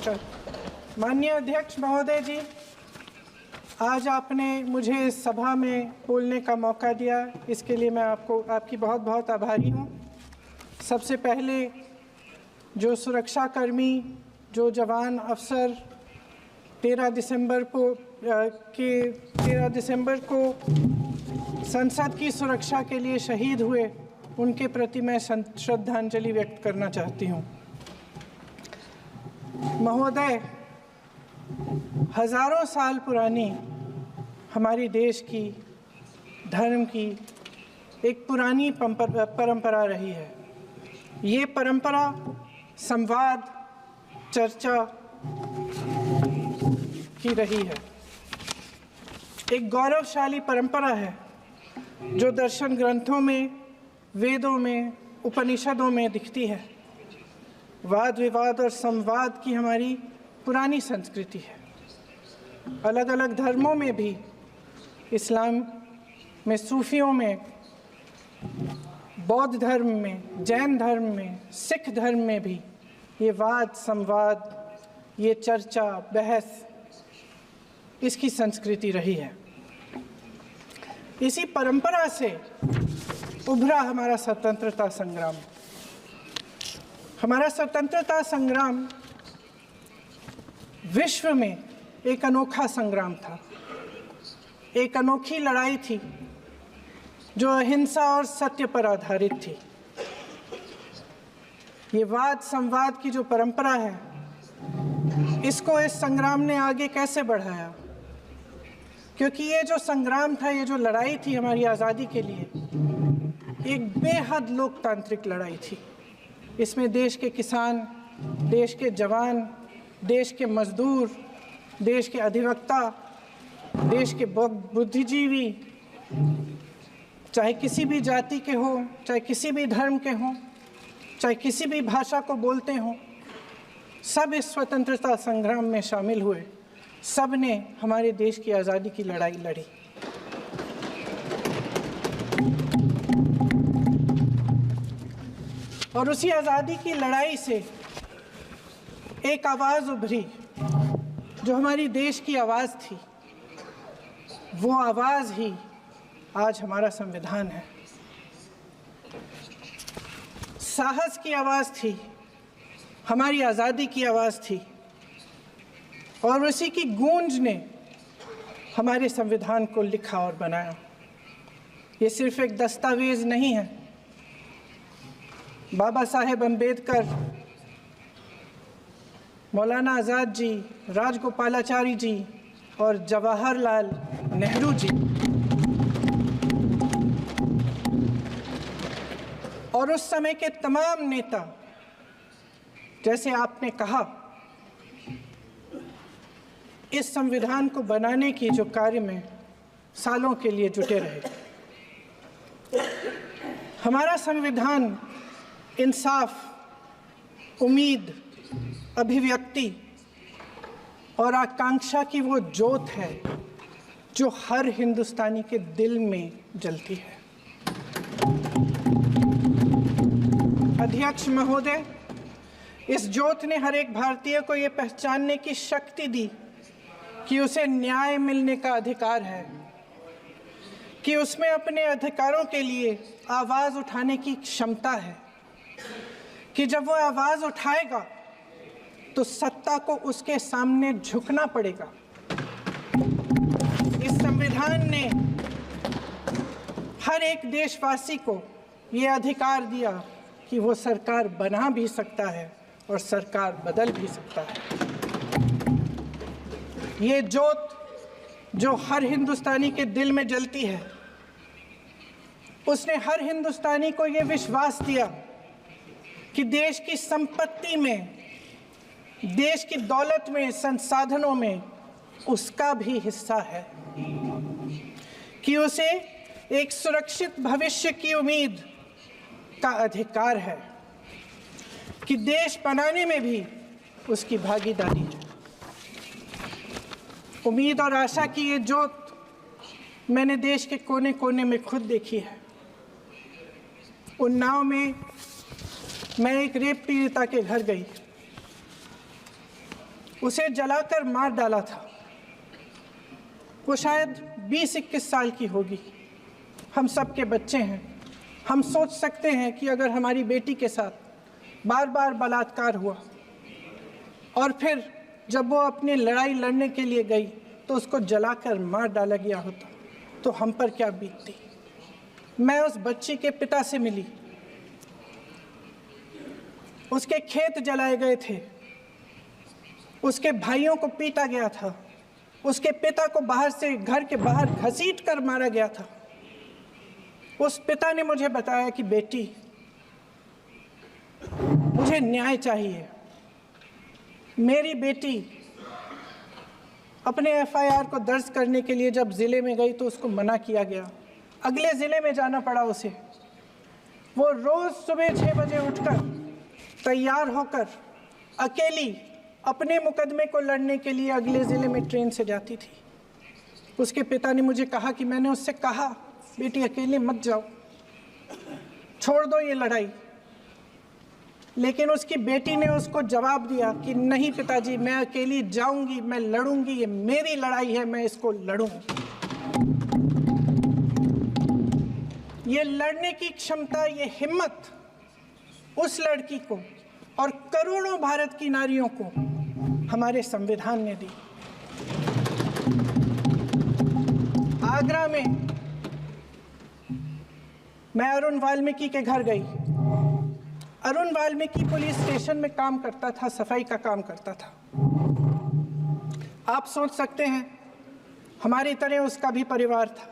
नमस्कार। माननीय अध्यक्ष महोदय जी, आज आपने मुझे इस सभा में बोलने का मौका दिया, इसके लिए मैं आपकी बहुत बहुत आभारी हूँ। सबसे पहले जो सुरक्षाकर्मी, जो जवान अफसर 13 दिसंबर को संसद की सुरक्षा के लिए शहीद हुए, उनके प्रति मैं श्रद्धांजलि व्यक्त करना चाहती हूँ। महोदय, हजारों साल पुरानी हमारी देश की, धर्म की एक पुरानी परंपरा रही है। ये परंपरा संवाद, चर्चा की रही है। एक गौरवशाली परंपरा है जो दर्शन ग्रंथों में, वेदों में, उपनिषदों में दिखती है। वाद विवाद और संवाद की हमारी पुरानी संस्कृति है। अलग अलग धर्मों में भी, इस्लाम में, सूफियों में, बौद्ध धर्म में, जैन धर्म में, सिख धर्म में भी ये वाद संवाद, ये चर्चा बहस, इसकी संस्कृति रही है। इसी परंपरा से उभरा हमारा स्वतंत्रता संग्राम। हमारा स्वतंत्रता संग्राम विश्व में एक अनोखा संग्राम था, एक अनोखी लड़ाई थी जो अहिंसा और सत्य पर आधारित थी। ये वाद संवाद की जो परंपरा है, इसको इस संग्राम ने आगे कैसे बढ़ाया? क्योंकि ये जो संग्राम था, ये जो लड़ाई थी हमारी आज़ादी के लिए, एक बेहद लोकतांत्रिक लड़ाई थी। इसमें देश के किसान, देश के जवान, देश के मजदूर, देश के अधिवक्ता, देश के बुद्धिजीवी, चाहे किसी भी जाति के हों, चाहे किसी भी धर्म के हों, चाहे किसी भी भाषा को बोलते हों, सब इस स्वतंत्रता संग्राम में शामिल हुए। सब ने हमारे देश की आज़ादी की लड़ाई लड़ी। और उसी आज़ादी की लड़ाई से एक आवाज़ उभरी जो हमारी देश की आवाज़ थी। वो आवाज़ ही आज हमारा संविधान है। साहस की आवाज़ थी, हमारी आज़ादी की आवाज़ थी, और उसी की गूंज ने हमारे संविधान को लिखा और बनाया। ये सिर्फ एक दस्तावेज नहीं है। बाबा साहेब अम्बेडकर, मौलाना आज़ाद जी, राजगोपालाचारी जी और जवाहरलाल नेहरू जी और उस समय के तमाम नेता, जैसे आपने कहा, इस संविधान को बनाने की जो कार्य में सालों के लिए जुटे रहे। हमारा संविधान इंसाफ, उम्मीद, अभिव्यक्ति और आकांक्षा की वो ज्योत है जो हर हिंदुस्तानी के दिल में जलती है। अध्यक्ष महोदय, इस ज्योत ने हर एक भारतीय को ये पहचानने की शक्ति दी कि उसे न्याय मिलने का अधिकार है, कि उसमें अपने अधिकारों के लिए आवाज़ उठाने की क्षमता है, कि जब वो आवाज़ उठाएगा तो सत्ता को उसके सामने झुकना पड़ेगा। इस संविधान ने हर एक देशवासी को ये अधिकार दिया कि वो सरकार बना भी सकता है और सरकार बदल भी सकता है। ये ज्योत जो हर हिंदुस्तानी के दिल में जलती है, उसने हर हिंदुस्तानी को ये विश्वास दिया कि देश की संपत्ति में, देश की दौलत में, संसाधनों में उसका भी हिस्सा है, कि उसे एक सुरक्षित भविष्य की उम्मीद का अधिकार है, कि देश बनाने में भी उसकी भागीदारी है। उम्मीद और आशा की ये ज्योत मैंने देश के कोने कोने में खुद देखी है। उन्नाव में मैं एक रेप पीड़िता के घर गई उसे जलाकर मार डाला था। वो शायद 20-21 साल की होगी। हम सबके बच्चे हैं। हम सोच सकते हैं कि अगर हमारी बेटी के साथ बार बार बलात्कार हुआ और फिर जब वो अपनी लड़ाई लड़ने के लिए गई तो उसको जलाकर मार डाला गया होता तो हम पर क्या बीतती। मैं उस बच्ची के पिता से मिली। उसके खेत जलाए गए थे, उसके भाइयों को पीटा गया था, उसके पिता को बाहर से घर के बाहर घसीट कर मारा गया था। उस पिता ने मुझे बताया कि बेटी, मुझे न्याय चाहिए। मेरी बेटी अपने एफआईआर को दर्ज करने के लिए जब ज़िले में गई तो उसको मना किया गया। अगले ज़िले में जाना पड़ा उसे। वो रोज़ सुबह 6 बजे उठकर तैयार होकर अकेली अपने मुकदमे को लड़ने के लिए अगले ज़िले में ट्रेन से जाती थी। उसके पिता ने मुझे कहा कि मैंने उससे कहा, बेटी अकेले मत जाओ, छोड़ दो ये लड़ाई। लेकिन उसकी बेटी ने उसको जवाब दिया कि नहीं पिताजी, मैं अकेली जाऊंगी, मैं लड़ूंगी, ये मेरी लड़ाई है, मैं इसको लड़ूंगी। ये लड़ने की क्षमता, ये हिम्मत उस लड़की को और करोड़ों भारत की नारियों को हमारे संविधान ने दी। आगरा में मैं अरुण वाल्मीकि के घर गई। अरुण वाल्मीकि पुलिस स्टेशन में काम करता था, सफाई का काम करता था। आप सोच सकते हैं हमारी तरह उसका भी परिवार था।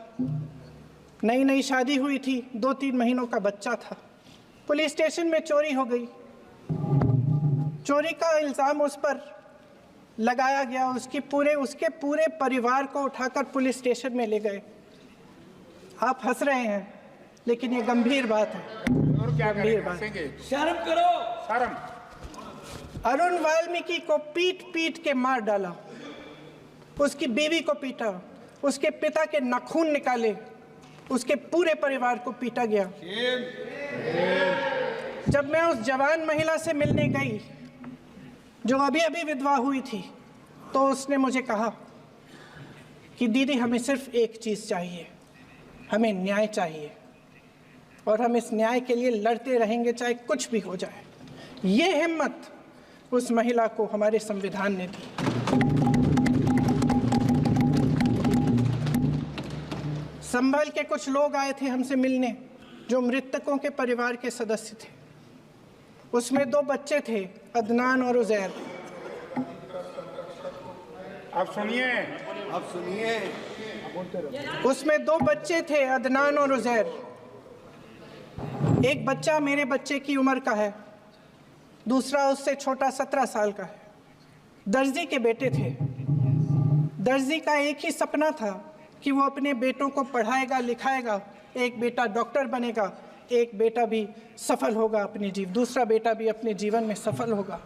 नई नई शादी हुई थी, 2-3 महीनों का बच्चा था। पुलिस स्टेशन में चोरी हो गई। चोरी का इल्ज़ाम उस पर लगाया गया। उसके पूरे परिवार को उठाकर पुलिस स्टेशन में ले गए। आप हंस रहे हैं, लेकिन ये गंभीर बात है। और क्या गंभीर बात। शर्म करो, शर्म। अरुण वाल्मीकि को पीट पीट के मार डाला, उसकी बीवी को पीटा, उसके पिता के नाखून निकाले, उसके पूरे परिवार को पीटा गया। जब मैं उस जवान महिला से मिलने गई जो अभी अभी विधवा हुई थी, तो उसने मुझे कहा कि दीदी, हमें सिर्फ एक चीज़ चाहिए, हमें न्याय चाहिए और हम इस न्याय के लिए लड़ते रहेंगे, चाहे कुछ भी हो जाए। ये हिम्मत उस महिला को हमारे संविधान ने दी। संभल के कुछ लोग आए थे हमसे मिलने जो मृतकों के परिवार के सदस्य थे। उसमें 2 बच्चे थे, अदनान और उजैर। आप सुनिए। उसमें 2 बच्चे थे, अदनान और उजैर। एक बच्चा मेरे बच्चे की उम्र का है, दूसरा उससे छोटा 17 साल का है। दर्जी के बेटे थे। दर्जी का एक ही सपना था कि वो अपने बेटों को पढ़ाएगा, लिखाएगा। एक बेटा डॉक्टर बनेगा, एक बेटा भी सफल होगा दूसरा बेटा भी अपने जीवन में सफल होगा।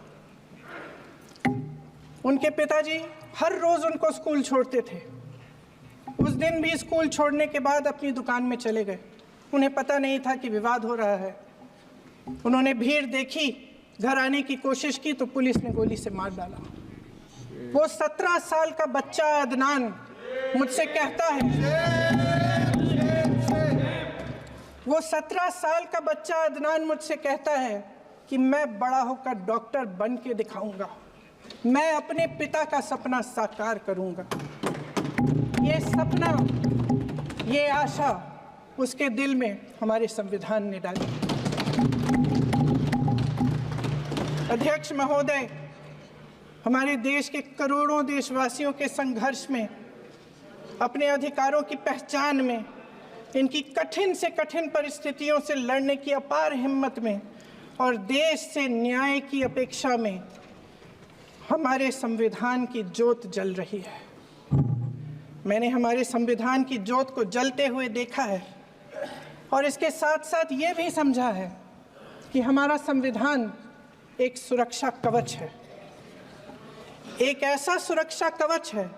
उनके पिताजी हर रोज़ उनको स्कूल छोड़ते थे। उस दिन भी स्कूल छोड़ने के बाद अपनी दुकान में चले गए। उन्हें पता नहीं था कि विवाद हो रहा है। उन्होंने भीड़ देखी, घर आने की कोशिश की तो पुलिस ने गोली से मार डाला। वो 17 साल का बच्चा अदनान मुझसे कहता है, वो 17 साल का बच्चा अदनान मुझसे कहता है कि मैं बड़ा होकर डॉक्टर बन के दिखाऊंगा, मैं अपने पिता का सपना साकार करूंगा। ये सपना, ये आशा उसके दिल में हमारे संविधान ने डाली। अध्यक्ष महोदय, हमारे देश के करोड़ों देशवासियों के संघर्ष में, अपने अधिकारों की पहचान में, इनकी कठिन से कठिन परिस्थितियों से लड़ने की अपार हिम्मत में और देश से न्याय की अपेक्षा में हमारे संविधान की ज्योत जल रही है। मैंने हमारे संविधान की ज्योत को जलते हुए देखा है और इसके साथ साथ ये भी समझा है कि हमारा संविधान एक सुरक्षा कवच है। एक ऐसा सुरक्षा कवच है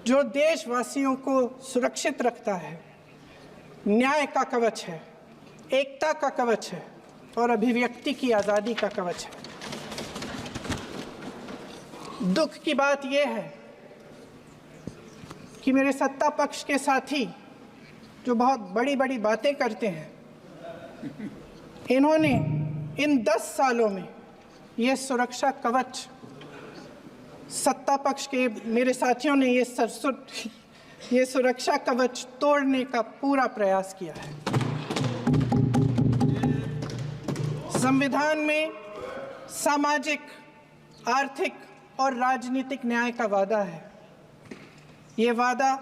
जो देशवासियों को सुरक्षित रखता है, न्याय का कवच है, एकता का कवच है और अभिव्यक्ति की आज़ादी का कवच है। दुख की बात यह है कि मेरे सत्ता पक्ष के साथी जो बहुत बड़ी बड़ी बातें करते हैं, इन्होंने इन 10 सालों में ये सुरक्षा कवच, सत्ता पक्ष के मेरे साथियों ने ये सुरक्षा कवच तोड़ने का पूरा प्रयास किया है। संविधान में सामाजिक, आर्थिक और राजनीतिक न्याय का वादा है। ये वादा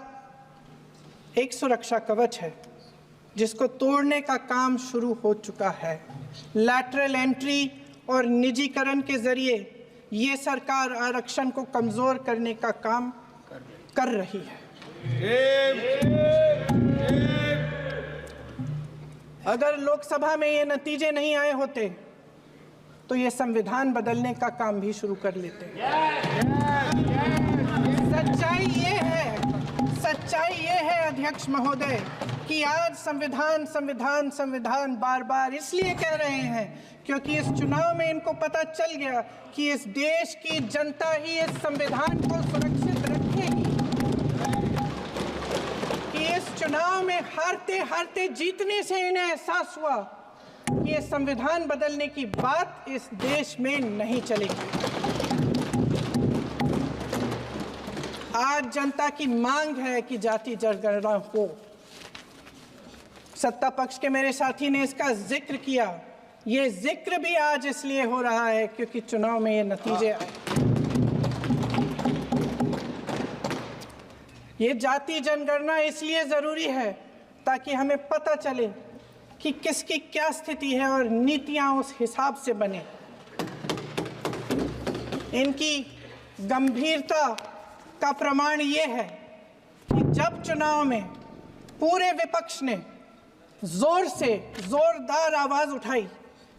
एक सुरक्षा कवच है जिसको तोड़ने का काम शुरू हो चुका है। लैटरल एंट्री और निजीकरण के जरिए ये सरकार आरक्षण को कमजोर करने का काम कर रही है। अगर लोकसभा में ये नतीजे नहीं आए होते तो ये संविधान बदलने का काम भी शुरू कर लेते। सच्चाई ये है अध्यक्ष महोदय कि आज संविधान बार बार इसलिए कह रहे हैं क्योंकि इस चुनाव में इनको पता चल गया कि इस देश की जनता ही इस संविधान को सुरक्षित रखेगी, कि इस चुनाव में हारते हारते जीतने से इन्हें एहसास हुआ कि ये संविधान बदलने की बात इस देश में नहीं चलेगी। आज जनता की मांग है कि जाति जनगणना हो। सत्ता पक्ष के मेरे साथी ने इसका जिक्र किया। ये जिक्र भी आज इसलिए हो रहा है क्योंकि चुनाव में ये नतीजे आए। ये जाति जनगणना इसलिए जरूरी है ताकि हमें पता चले कि किसकी क्या स्थिति है और नीतियां उस हिसाब से बने। इनकी गंभीरता का प्रमाण ये है कि जब चुनाव में पूरे विपक्ष ने जोरदार आवाज उठाई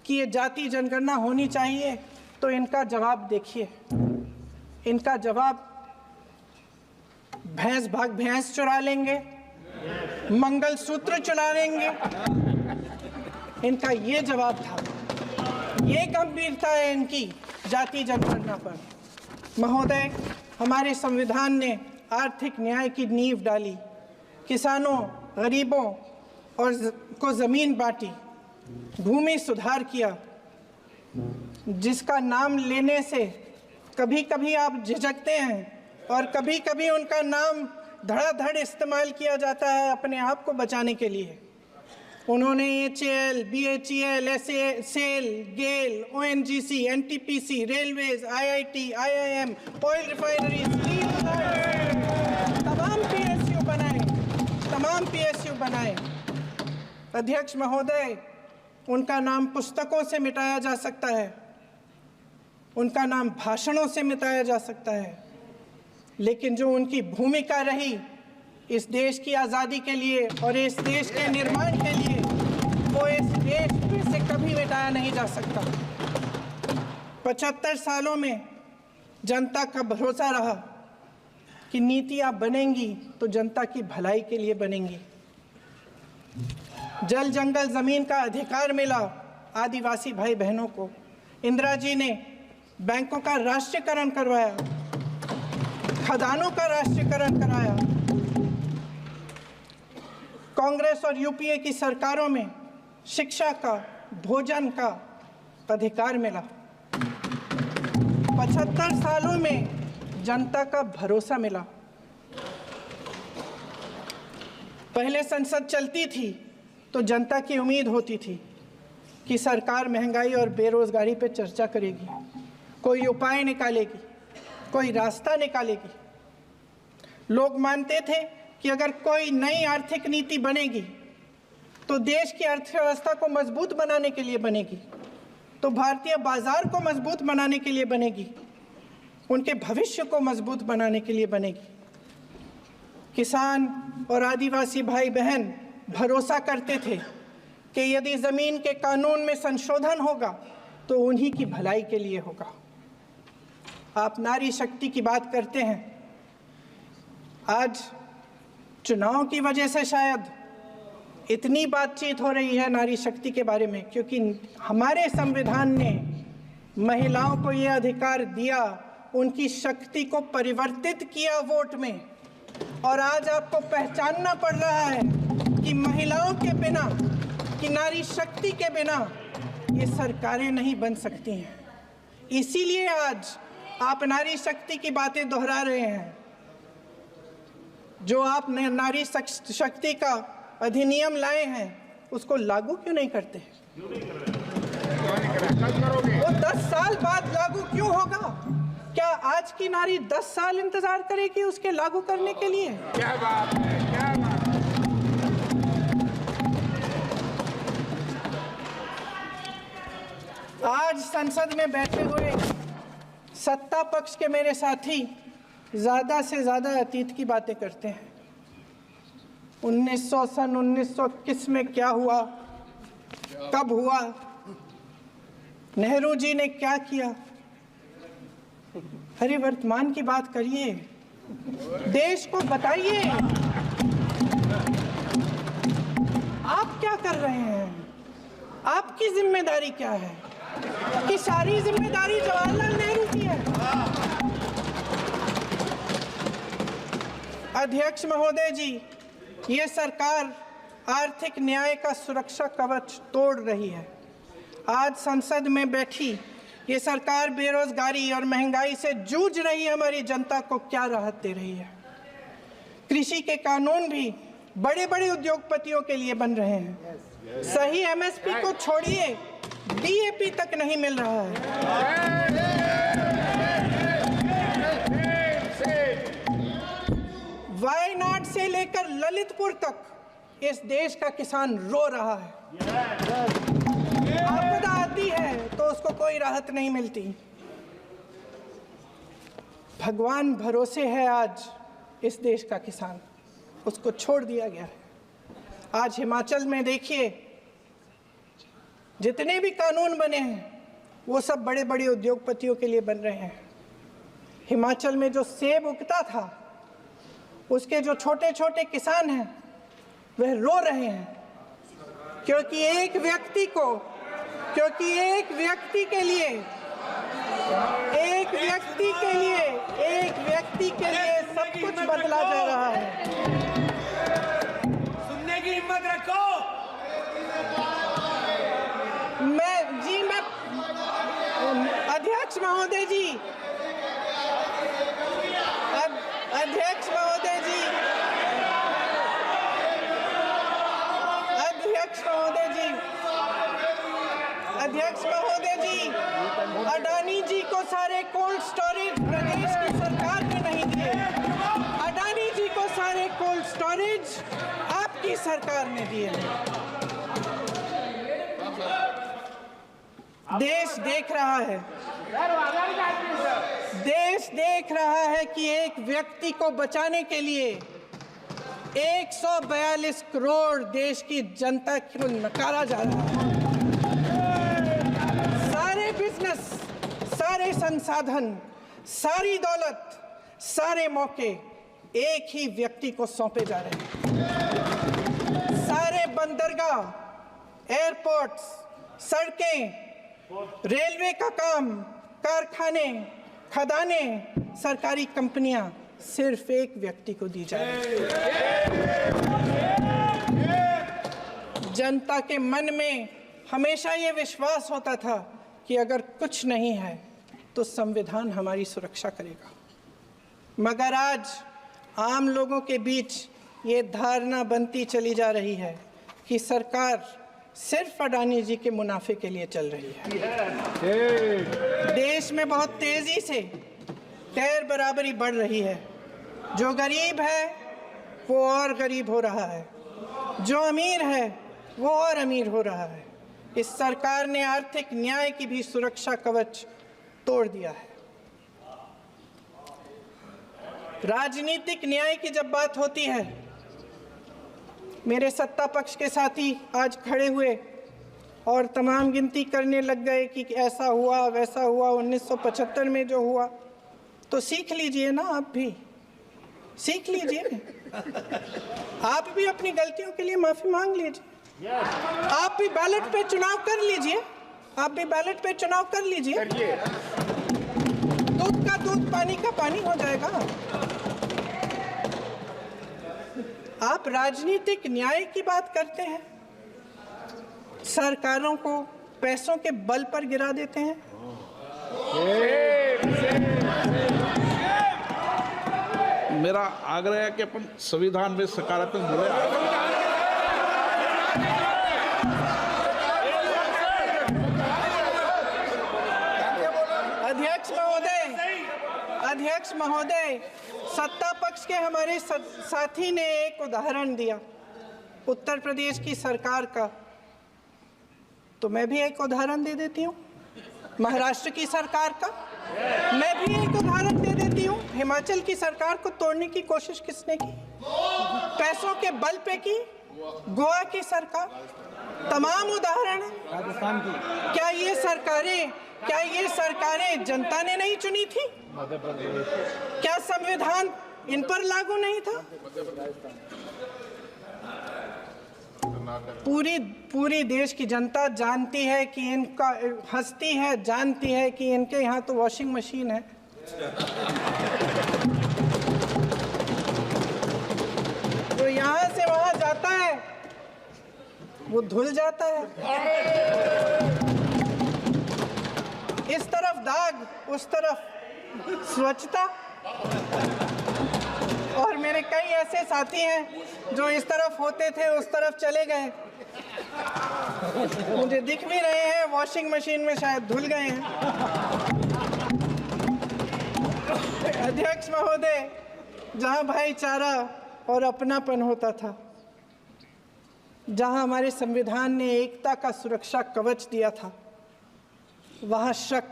कि ये जाति जनगणना होनी चाहिए, तो इनका जवाब देखिए। इनका जवाब भैंस भाग भैंस चुरा लेंगे, मंगलसूत्र चुरा लेंगे, इनका ये जवाब था। ये गंभीरता है इनकी जाति जनगणना पर। महोदय, हमारे संविधान ने आर्थिक न्याय की नींव डाली, किसानों, गरीबों और को जमीन बांटी, भूमि सुधार किया, जिसका नाम लेने से कभी कभी आप झिझकते हैं और कभी कभी उनका नाम धड़ाधड़ इस्तेमाल किया जाता है अपने आप को बचाने के लिए। उन्होंने HAL, BHEL, SAIL, GAIL, ONGC, NTPC, railways, IIT, IIM, oil refinery, तमाम PSU बनाए। अध्यक्ष महोदय, उनका नाम पुस्तकों से मिटाया जा सकता है, उनका नाम भाषणों से मिटाया जा सकता है, लेकिन जो उनकी भूमिका रही इस देश की आज़ादी के लिए और इस देश के निर्माण के लिए, वो इस देश में से कभी मिटाया नहीं जा सकता। 75 सालों में जनता का भरोसा रहा कि नीतियाँ बनेंगी तो जनता की भलाई के लिए बनेंगी। जल जंगल जमीन का अधिकार मिला आदिवासी भाई बहनों को। इंदिरा जी ने बैंकों का राष्ट्रीयकरण करवाया, खदानों का राष्ट्रीयकरण कराया। कांग्रेस और यूपीए की सरकारों में शिक्षा का, भोजन का अधिकार मिला। 75 सालों में जनता का भरोसा मिला। पहले संसद चलती थी तो जनता की उम्मीद होती थी कि सरकार महंगाई और बेरोजगारी पर चर्चा करेगी, कोई उपाय निकालेगी, कोई रास्ता निकालेगी। लोग मानते थे कि अगर कोई नई आर्थिक नीति बनेगी तो देश की अर्थव्यवस्था को मजबूत बनाने के लिए बनेगी, तो भारतीय बाजार को मजबूत बनाने के लिए बनेगी, उनके भविष्य को मजबूत बनाने के लिए बनेगी। किसान और आदिवासी भाई बहन भरोसा करते थे कि यदि ज़मीन के कानून में संशोधन होगा तो उन्हीं की भलाई के लिए होगा। आप नारी शक्ति की बात करते हैं। आज चुनाव की वजह से शायद इतनी बातचीत हो रही है नारी शक्ति के बारे में, क्योंकि हमारे संविधान ने महिलाओं को ये अधिकार दिया उनकी शक्ति को परिवर्तित किया वोट में, और आज आपको पहचानना पड़ रहा है कि महिलाओं के बिना, कि नारी शक्ति के बिना ये सरकारें नहीं बन सकती हैं। इसीलिए आज आप नारी शक्ति की बातें दोहरा रहे हैं। जो आप नारी शक्ति का अधिनियम लाए हैं उसको लागू क्यों नहीं करते? वो 10 साल बाद लागू क्यों होगा? क्या आज की नारी 10 साल इंतजार करेगी उसके लागू करने के लिए? क्या बात है, क्या बात है। आज संसद में बैठे हुए सत्ता पक्ष के मेरे साथी ज्यादा से ज्यादा अतीत की बातें करते हैं। 1921 में क्या हुआ, कब हुआ, नेहरू जी ने क्या किया? अरे वर्तमान की बात करिए, देश को बताइए आप क्या कर रहे हैं, आपकी जिम्मेदारी क्या है? कि सारी जिम्मेदारी जवाहरलाल नेहरू की है? अध्यक्ष महोदय जी, ये सरकार आर्थिक न्याय का सुरक्षा कवच तोड़ रही है। आज संसद में बैठी ये सरकार बेरोजगारी और महंगाई से जूझ रही हमारी जनता को क्या राहत दे रही है? कृषि के कानून भी बड़े बड़े उद्योगपतियों के लिए बन रहे हैं। सही एमएसपी को छोड़िए, डीएपी तक नहीं मिल रहा है। वायनाड से लेकर ललितपुर तक इस देश का किसान रो रहा है। आपदा आती है तो उसको कोई राहत नहीं मिलती। भगवान भरोसे है आज इस देश का किसान, उसको छोड़ दिया गया है। आज हिमाचल में देखिए, जितने भी कानून बने हैं वो सब बड़े बड़े उद्योगपतियों के लिए बन रहे हैं। हिमाचल में जो सेब उगता था उसके जो छोटे छोटे किसान हैं वह रो रहे हैं, क्योंकि एक व्यक्ति के लिए सब कुछ बदला जा रहा है। सुनने की हिम्मत रखो। अध्यक्ष महोदय जी, अध्यक्ष महोदय जी, अडानी जी को सारे कोल्ड स्टोरेज प्रदेश की सरकार ने नहीं दिए। अडानी जी को सारे कोल्ड स्टोरेज आपकी सरकार ने दिए। देश देख रहा है कि एक व्यक्ति को बचाने के लिए 142 करोड़ देश की जनता को नकारा जा रहा है। सारे बिजनेस, सारे संसाधन, सारी दौलत, सारे मौके एक ही व्यक्ति को सौंपे जा रहे हैं। सारे बंदरगाह, एयरपोर्ट्स, सड़कें, रेलवे का काम, कारखाने, खदाने, सरकारी कंपनियां सिर्फ एक व्यक्ति को दी जा रही है। जनता के मन में हमेशा ये विश्वास होता था कि अगर कुछ नहीं है तो संविधान हमारी सुरक्षा करेगा, मगर आज आम लोगों के बीच ये धारणा बनती चली जा रही है कि सरकार सिर्फ अडानी जी के मुनाफे के लिए चल रही है। देश में बहुत तेजी से गैर बराबरी बढ़ रही है। जो गरीब है वो और गरीब हो रहा है, जो अमीर है वो और अमीर हो रहा है। इस सरकार ने आर्थिक न्याय की भी सुरक्षा कवच तोड़ दिया है। राजनीतिक न्याय की जब बात होती है, मेरे सत्ता पक्ष के साथी आज खड़े हुए और तमाम गिनती करने लग गए कि ऐसा हुआ वैसा हुआ, 1975 में जो हुआ, तो सीख लीजिए ना, आप भी सीख लीजिए। आप भी अपनी गलतियों के लिए माफी मांग लीजिए। आप भी बैलेट पे चुनाव कर लीजिए। 2 दूध का दूध, पानी का पानी हो जाएगा। आप राजनीतिक न्याय की बात करते हैं, सरकारों को पैसों के बल पर गिरा देते हैं। मेरा आग्रह है कि अपन संविधान में सकारात्मक बोले। अध्यक्ष महोदय, सत्ता पक्ष के हमारे साथी ने एक उदाहरण दिया उत्तर प्रदेश की सरकार का, तो मैं भी एक उदाहरण दे देती हूँ महाराष्ट्र की सरकार का। मैं भी एक उदाहरण दे देती हूँ हिमाचल की सरकार को तोड़ने की कोशिश किसने की, पैसों के बल पे की, गोवा की सरकार। तमाम उदाहरण राजस्थान की। क्या ये सरकारें जनता ने नहीं चुनी थी? क्या संविधान इन पर लागू नहीं था? पूरी देश की जनता जानती है कि इनका हंसती है, जानती है कि इनके यहाँ तो वॉशिंग मशीन है। तो यहाँ से वहाँ जाता है, वो धुल जाता है। इस तरफ दाग, उस तरफ स्वच्छता। और मेरे कई ऐसे साथी हैं जो इस तरफ होते थे उस तरफ चले गए, मुझे दिख भी रहे हैं, वॉशिंग मशीन में शायद धुल गए हैं। अध्यक्ष महोदय, जहां भाईचारा और अपनापन होता था, जहां हमारे संविधान ने एकता का सुरक्षा कवच दिया था, वहां शक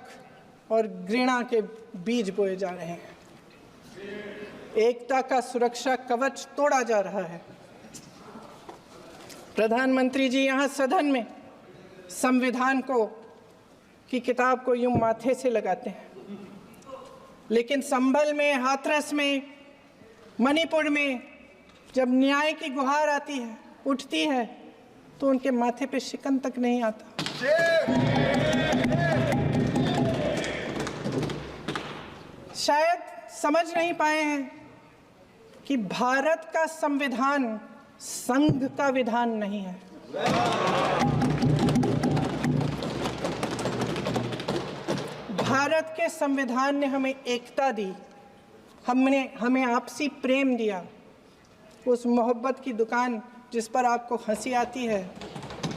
और घृणा के बीज बोए जा रहे हैं। एकता का सुरक्षा कवच तोड़ा जा रहा है। प्रधानमंत्री जी यहाँ सदन में संविधान की किताब को यूं माथे से लगाते हैं, लेकिन संभल में, हाथरस में, मणिपुर में जब न्याय की गुहार आती है, उठती है, तो उनके माथे पे शिकन तक नहीं आता। शायद समझ नहीं पाए हैं कि भारत का संविधान संघ का विधान नहीं है। भारत के संविधान ने हमें एकता दी, हमें आपसी प्रेम दिया। उस मोहब्बत की दुकान जिस पर आपको हंसी आती है,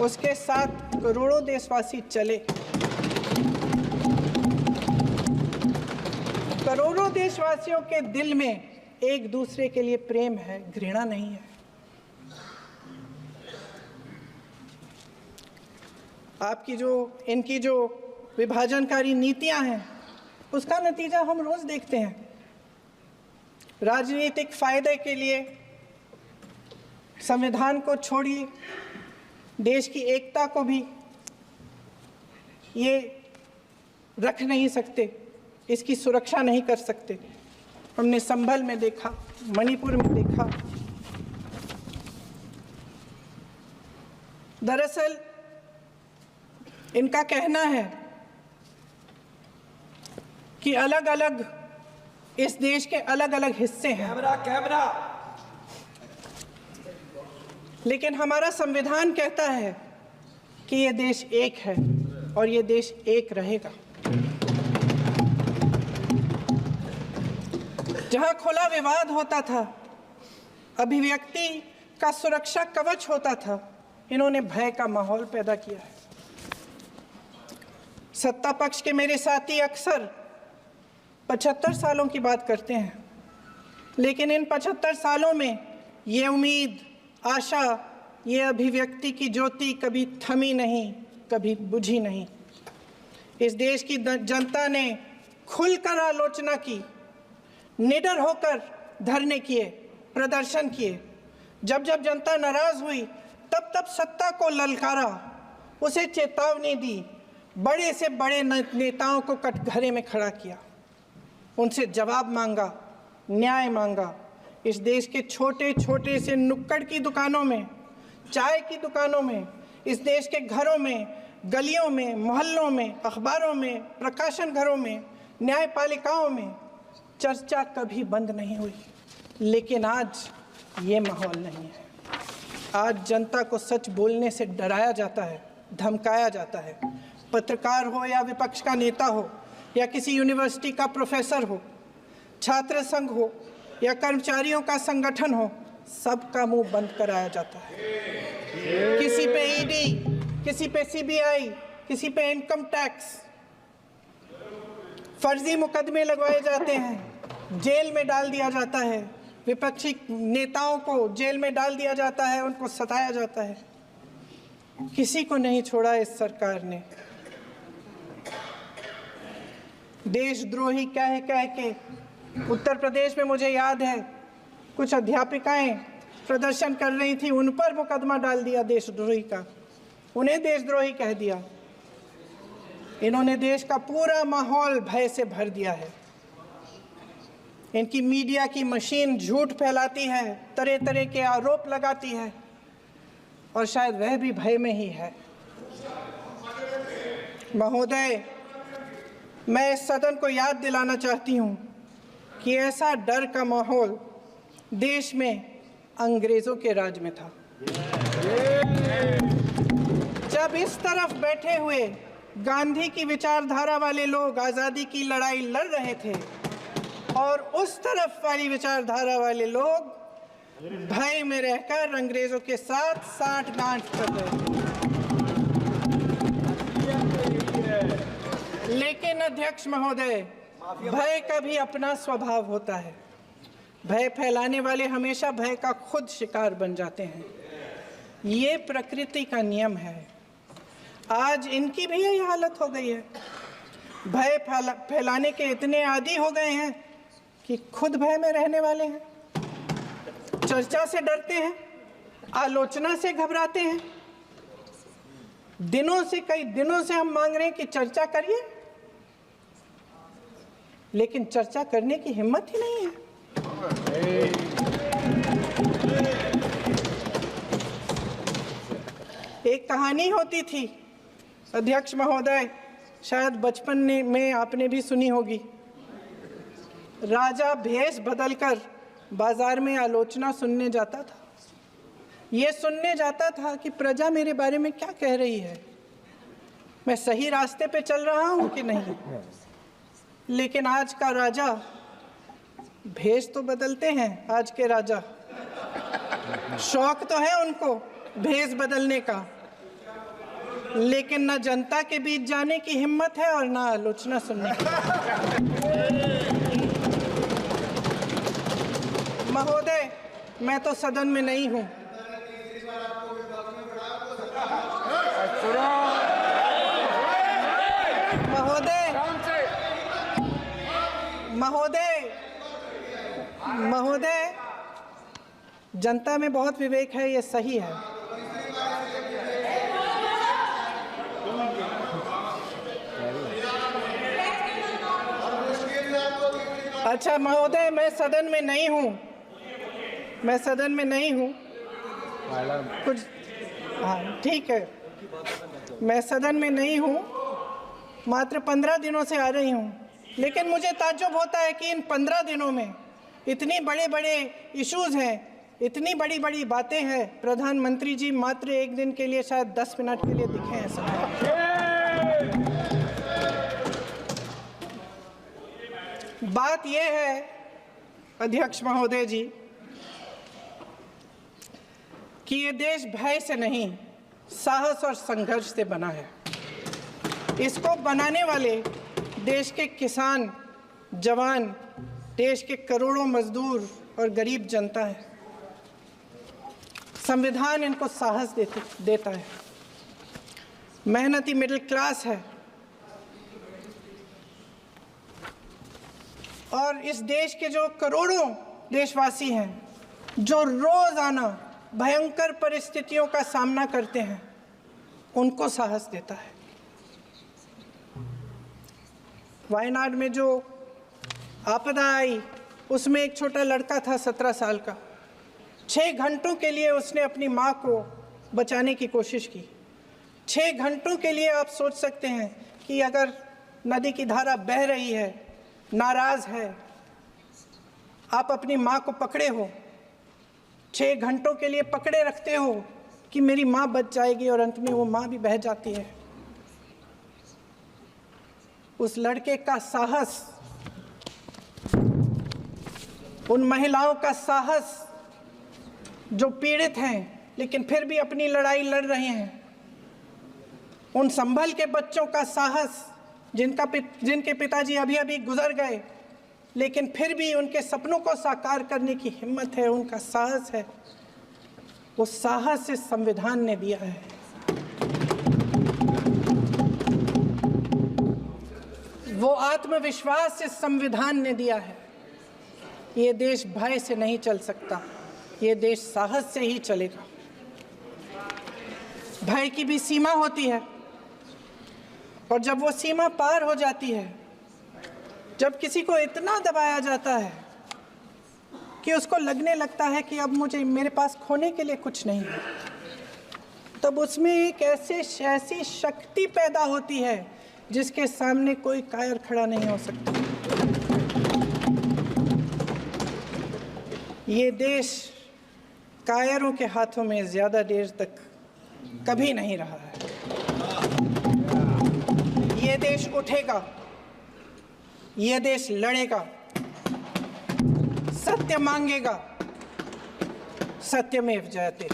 उसके साथ करोड़ों देशवासी चले। करोड़ों देशवासियों के दिल में एक दूसरे के लिए प्रेम है, घृणा नहीं है। इनकी जो विभाजनकारी नीतियां हैं, उसका नतीजा हम रोज देखते हैं। राजनीतिक फायदे के लिए संविधान को छोड़िए, देश की एकता को भी ये रख नहीं सकते, इसकी सुरक्षा नहीं कर सकते। हमने संभल में देखा, मणिपुर में देखा। दरअसल इनका कहना है कि अलग अलग इस देश के अलग अलग हिस्से हैं, लेकिन हमारा संविधान कहता है कि ये देश एक है और ये देश एक रहेगा। जहां खुला विवाद होता था, अभिव्यक्ति का सुरक्षा कवच होता था, इन्होंने भय का माहौल पैदा किया है। सत्ता पक्ष के मेरे साथी अक्सर 75 सालों की बात करते हैं, लेकिन इन 75 सालों में ये उम्मीद, आशा, ये अभिव्यक्ति की ज्योति कभी थमी नहीं, कभी बुझी नहीं। इस देश की जनता ने खुलकर आलोचना की, निडर होकर धरने किए, प्रदर्शन किए। जब जब जनता नाराज हुई, तब तब सत्ता को ललकारा, उसे चेतावनी दी, बड़े से बड़े नेताओं को कटघरे में खड़ा किया, उनसे जवाब मांगा, न्याय मांगा। इस देश के छोटे छोटे से नुक्कड़ की दुकानों में, चाय की दुकानों में, इस देश के घरों में, गलियों में, मोहल्लों में, अखबारों में, प्रकाशन घरों में न्यायपालिकाओं में चर्चा कभी बंद नहीं हुई। लेकिन आज ये माहौल नहीं है। आज जनता को सच बोलने से डराया जाता है, धमकाया जाता है। पत्रकार हो या विपक्ष का नेता हो या किसी यूनिवर्सिटी का प्रोफेसर हो, छात्र संघ हो या कर्मचारियों का संगठन हो, सबका मुंह बंद कराया जाता है। किसी पे ईडी, किसी पे सीबीआई, किसी पे इनकम टैक्स, फर्जी मुकदमे लगवाए जाते हैं, जेल में डाल दिया जाता है। विपक्षी नेताओं को जेल में डाल दिया जाता है, उनको सताया जाता है। किसी को नहीं छोड़ा इस सरकार ने। देशद्रोही कह के उत्तर प्रदेश में मुझे याद है कुछ अध्यापिकाएं प्रदर्शन कर रही थी, उन पर मुकदमा डाल दिया देशद्रोही का, उन्हें देशद्रोही कह दिया। इन्होंने देश का पूरा माहौल भय से भर दिया है। इनकी मीडिया की मशीन झूठ फैलाती है, तरह तरह के आरोप लगाती है, और शायद वह भी भय में ही है। महोदय, मैं इस सदन को याद दिलाना चाहती हूँ कि ऐसा डर का माहौल देश में अंग्रेजों के राज में था। जब इस तरफ बैठे हुए गांधी की विचारधारा वाले लोग आज़ादी की लड़ाई लड़ रहे थे और उस तरफ वाली विचारधारा वाले लोग भय में रहकर अंग्रेजों के साथ साठ-गांठ कर रहे थे। लेकिन अध्यक्ष महोदय, भय का भी अपना स्वभाव होता है। भय फैलाने वाले हमेशा भय का खुद शिकार बन जाते हैं। ये प्रकृति का नियम है। आज इनकी भी यही हालत हो गई है। भय फैलाने के इतने आदी हो गए हैं कि खुद भय में रहने वाले हैं। चर्चा से डरते हैं, आलोचना से घबराते हैं। कई दिनों से हम मांग रहे हैं कि चर्चा करिए, लेकिन चर्चा करने की हिम्मत ही नहीं है। एक कहानी होती थी अध्यक्ष महोदय, शायद बचपन में आपने भी सुनी होगी। राजा भेष बदलकर बाजार में आलोचना सुनने जाता था। ये सुनने जाता था कि प्रजा मेरे बारे में क्या कह रही है, मैं सही रास्ते पे चल रहा हूं कि नहीं। लेकिन आज का राजा, भेष तो बदलते हैं आज के राजा, शौक तो है उनको भेष बदलने का, लेकिन न जनता के बीच जाने की हिम्मत है और ना आलोचना सुनने की। महोदय, मैं तो सदन में नहीं हूं। महोदय, जनता में बहुत विवेक है, ये सही है। अच्छा महोदय, मैं सदन में नहीं हूँ। कुछ हाँ ठीक है, मैं सदन में नहीं हूँ, मात्र 15 दिनों से आ रही हूँ। लेकिन मुझे ताज्जुब होता है कि इन 15 दिनों में इतनी बड़े इश्यूज हैं, इतनी बड़ी बातें हैं। प्रधानमंत्री जी मात्र एक दिन के लिए, शायद 10 मिनट के लिए दिखे हैं सब। बात यह है अध्यक्ष महोदय जी कि ये देश भय से नहीं, साहस और संघर्ष से बना है। इसको बनाने वाले देश के किसान, जवान, देश के करोड़ों मजदूर और गरीब जनता है। संविधान इनको साहस देता है। मेहनती मिडिल क्लास है। और इस देश के जो करोड़ों देशवासी हैं, जो रोजाना भयंकर परिस्थितियों का सामना करते हैं, उनको साहस देता है। वायनाड में जो आपदा आई, उसमें एक छोटा लड़का था 17 साल का। 6 घंटों के लिए उसने अपनी माँ को बचाने की कोशिश की। 6 घंटों के लिए आप सोच सकते हैं कि अगर नदी की धारा बह रही है नाराज है। आप अपनी माँ को पकड़े हो, 6 घंटों के लिए पकड़े रखते हो कि मेरी माँ बच जाएगी, और अंत में वो माँ भी बह जाती है। उस लड़के का साहस, उन महिलाओं का साहस जो पीड़ित हैं लेकिन फिर भी अपनी लड़ाई लड़ रहे हैं, उन संभल के बच्चों का साहस जिनके पिताजी अभी अभी गुजर गए लेकिन फिर भी उनके सपनों को साकार करने की हिम्मत है, उनका साहस है, वो साहस इस संविधान ने दिया है। वो आत्मविश्वास इस संविधान ने दिया है। ये देश भय से नहीं चल सकता, ये देश साहस से ही चलेगा। भय की भी सीमा होती है, और जब वो सीमा पार हो जाती है, जब किसी को इतना दबाया जाता है कि उसको लगने लगता है कि अब मेरे पास खोने के लिए कुछ नहीं है, तब उसमें एक ऐसी शक्ति पैदा होती है जिसके सामने कोई कायर खड़ा नहीं हो सकता। ये देश कायरों के हाथों में ज़्यादा देर तक कभी नहीं रहा है। ये देश उठेगा, ये देश लड़ेगा, सत्य मांगेगा, सत्यमेव जयते।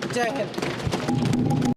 जय हिंद।